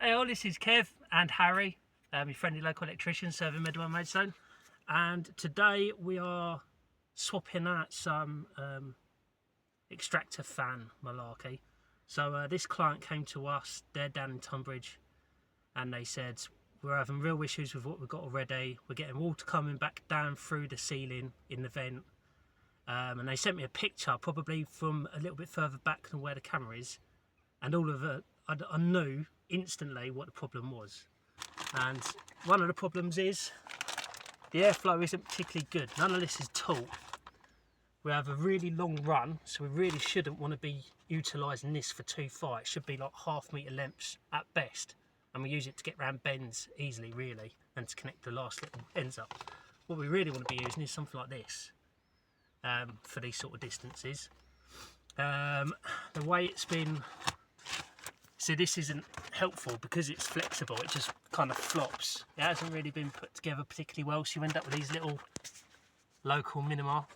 Hey all, this is Kev and Harry, your friendly local electrician serving Medway Maidstone, and today we are swapping out some extractor fan malarkey. So this client came to us, they're down in Tunbridge, and they said we're having real issues with what we've got already. We're getting water coming back down through the ceiling in the vent, and they sent me a picture probably from a little bit further back than where the camera is, and all of it, I knew instantly what the problem was. And one of the problems is the airflow isn't particularly good. None of this is taut. We have a really long run, so we really shouldn't want to be utilising this for too far. It should be like ½ metre lengths at best, and we use it to get round bends easily really, and to connect the last little ends up. What we really want to be using is something like this for these sort of distances. The way it's been, see, this isn't helpful because it's flexible, it just kind of flops. It hasn't really been put together particularly well, so you end up with these little local minima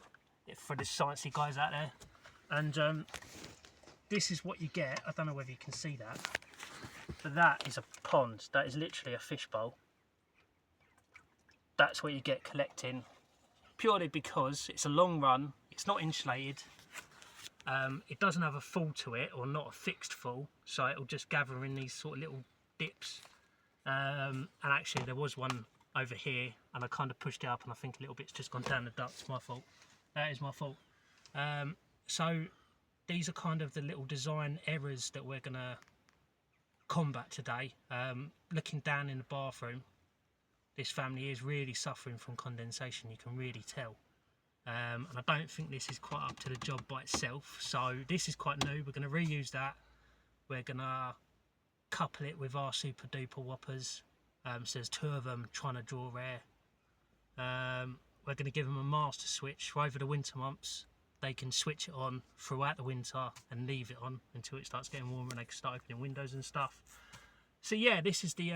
for the sciencey guys out there. And this is what you get. I don't know whether you can see that, but that is a pond. That is literally a fishbowl. That's what you get collecting, purely because it's a long run, it's not insulated. It doesn't have a fall to it, or not a fixed fall, so it'll just gather in these sort of little dips. And actually there was one over here and I kind of pushed it up and I think a little bit's just gone down the duct. It's my fault. That is my fault. So these are kind of the little design errors that we're going to combat today. Looking down in the bathroom, this family is really suffering from condensation, you can really tell. And I don't think this is quite up to the job by itself, so this is quite new. We're going to reuse that. We're going to couple it with our super duper whoppers, so there's two of them trying to draw air. We're going to give them a master switch for over the winter months. They can switch it on throughout the winter and leave it on until it starts getting warmer and they can start opening windows and stuff. So yeah, this is the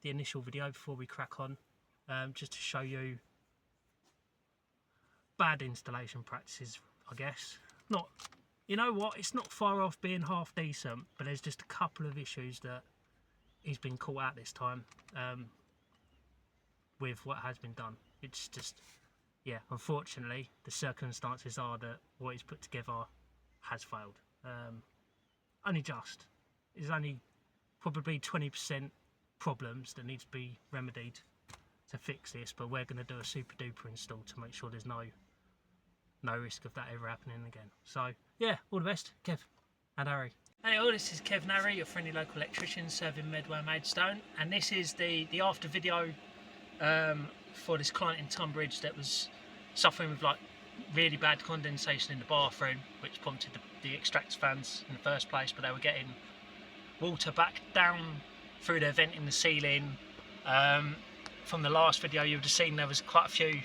initial video before we crack on, just to show you bad installation practices, I guess. Not, you know what, it's not far off being half decent, but there's just a couple of issues that he's been caught out this time with what has been done. It's just, yeah, unfortunately the circumstances are that what he's put together has failed. Only just. There's only probably 20% problems that need to be remedied to fix this, but we're going to do a super duper install to make sure there's no risk of that ever happening again. So yeah, all the best, Kev and Harry. Hey all, this is Kev and Harry, your friendly local electrician serving Medway Maidstone, and this is the after video for this client in Tunbridge that was suffering with like really bad condensation in the bathroom, which prompted the extractor fans in the first place. But they were getting water back down through their vent in the ceiling. From the last video you would have seen there was quite a few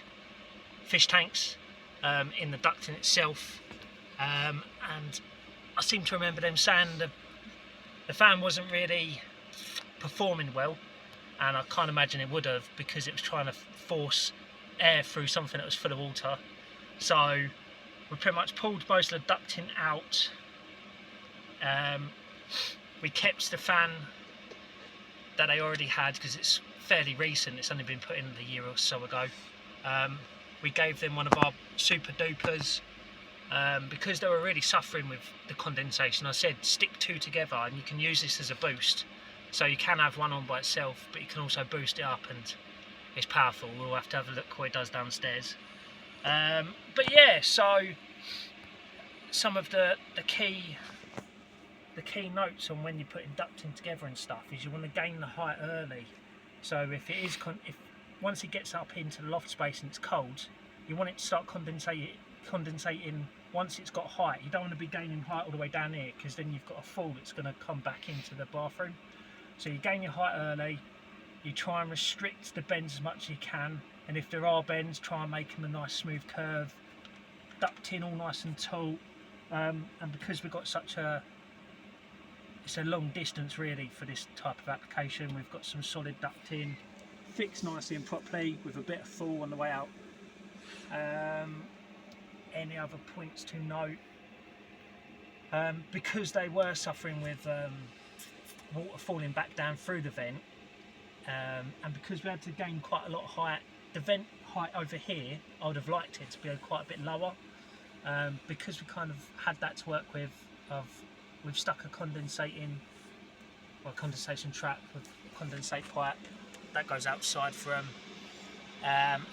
fish tanks in the ducting itself, and I seem to remember them saying the fan wasn't really performing well, and I can't imagine it would have, because it was trying to force air through something that was full of water. So we pretty much pulled most of the ducting out. We kept the fan that they already had because it's fairly recent, it's only been put in a year or so ago. We gave them one of our super dupers because they were really suffering with the condensation. I said stick two together and you can use this as a boost. So you can have one on by itself, but you can also boost it up and it's powerful. We'll have to have a look what it does downstairs. But yeah, so some of the key notes on when you're putting ducting together and stuff is you want to gain the height early. So if it is once it gets up into the loft space and it's cold, you want it to start condensating once it's got height. You don't want to be gaining height all the way down here, because then you've got a fall that's going to come back into the bathroom. So you gain your height early, you try and restrict the bends as much as you can, and if there are bends, try and make them a nice smooth curve, ducting all nice and taut. And because we've got it's a long distance really for this type of application, we've got some solid ducting fixed nicely and properly with a bit of fall on the way out. Any other points to note? Because they were suffering with water falling back down through the vent, and because we had to gain quite a lot of height, the vent height over here, I would have liked it to be quite a bit lower. Because we kind of had that to work with, we've stuck a condensation trap with condensate pipe that goes outside for them.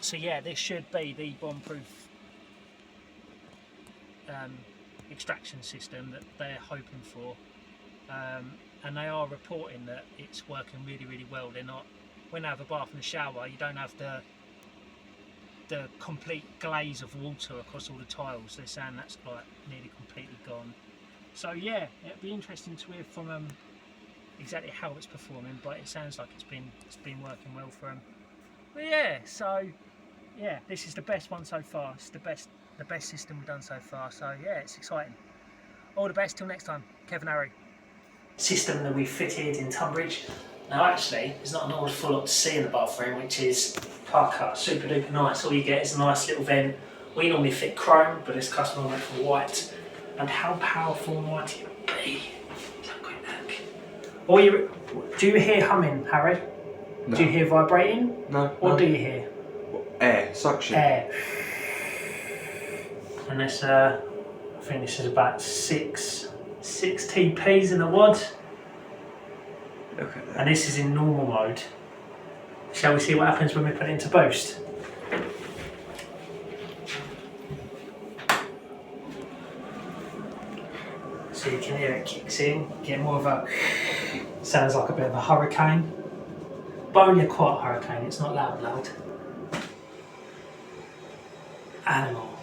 So yeah, this should be the bomb-proof extraction system that they're hoping for, and they are reporting that it's working really well. They're not, when they have a bath and a shower, you don't have the complete glaze of water across all the tiles. They're saying that's like nearly completely gone. So yeah, it'd be interesting to hear from them exactly how it's performing, but it sounds like it's been working well for them. But yeah, so yeah, this is the best one so far. It's the best system we've done so far. So yeah, it's exciting. All the best till next time. Kevin Harry. System that we fitted in Tunbridge. Now actually, there's not an awful lot to see in the bathroom, which is cut, super duper nice. All you get is a nice little vent. We normally fit chrome, but this customer went for white. And how powerful might it be? Let's have a quick look. Do you hear humming, Harry? No. Do you hear vibrating? No. What do you hear? Air, suction. Air. And this, I think this is about 6 TPs in the wad. Look at that. And this is in normal mode. Shall we see what happens when we put it into boost? So you can hear it kicks in, get more of a, sounds like a bit of a hurricane. But only a quiet hurricane, it's not loud. Animal.